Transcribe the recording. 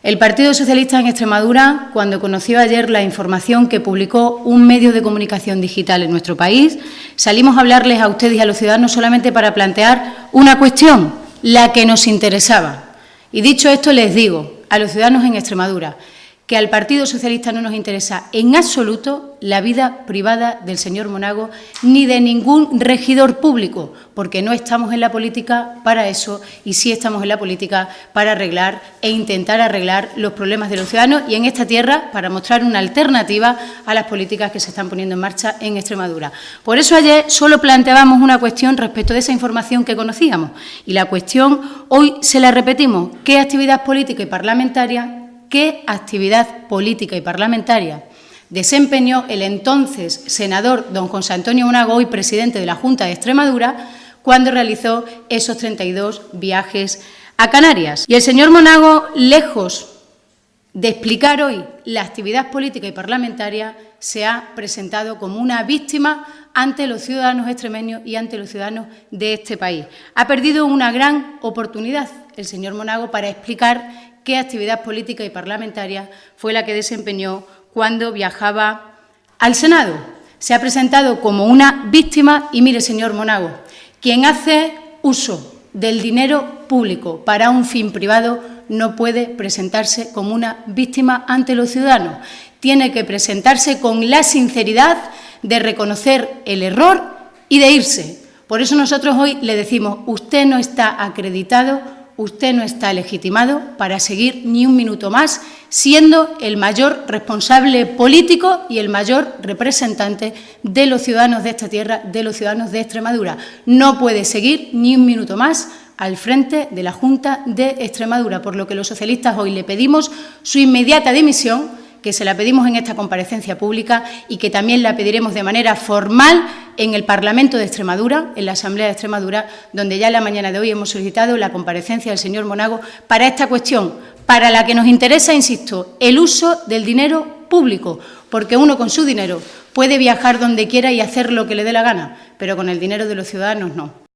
El Partido Socialista en Extremadura, cuando conoció ayer la información que publicó un medio de comunicación digital en nuestro país, salimos a hablarles a ustedes y a los ciudadanos solamente para plantear una cuestión, la que nos interesaba. Y dicho esto, les digo a los ciudadanos en Extremadura que al Partido Socialista no nos interesa en absoluto la vida privada del señor Monago ni de ningún regidor público, porque no estamos en la política para eso y sí estamos en la política para arreglar e intentar arreglar los problemas de los ciudadanos y en esta tierra para mostrar una alternativa a las políticas que se están poniendo en marcha en Extremadura. Por eso ayer solo planteábamos una cuestión respecto de esa información que conocíamos y la cuestión hoy se la repetimos. ¿Qué actividad política y parlamentaria desempeñó el entonces senador don José Antonio Monago, hoy presidente de la Junta de Extremadura, cuando realizó esos 32 viajes a Canarias? Y el señor Monago, lejos de explicar hoy la actividad política y parlamentaria, se ha presentado como una víctima ante los ciudadanos extremeños y ante los ciudadanos de este país. Ha perdido una gran oportunidad el señor Monago para explicar qué actividad política y parlamentaria fue la que desempeñó cuando viajaba al Senado. Se ha presentado como una víctima y, mire, señor Monago, quien hace uso del dinero público para un fin privado no puede presentarse como una víctima ante los ciudadanos. Tiene que presentarse con la sinceridad de reconocer el error y de irse. Por eso nosotros hoy le decimos, usted no está acreditado, usted no está legitimado para seguir ni un minuto más siendo el mayor responsable político y el mayor representante de los ciudadanos de esta tierra, de los ciudadanos de Extremadura. No puede seguir ni un minuto más al frente de la Junta de Extremadura, por lo que los socialistas hoy le pedimos su inmediata dimisión, que se la pedimos en esta comparecencia pública y que también la pediremos de manera formal en el Parlamento de Extremadura, en la Asamblea de Extremadura, donde ya en la mañana de hoy hemos solicitado la comparecencia del señor Monago para esta cuestión, para la que nos interesa, insisto, el uso del dinero público, porque uno con su dinero puede viajar donde quiera y hacer lo que le dé la gana, pero con el dinero de los ciudadanos no.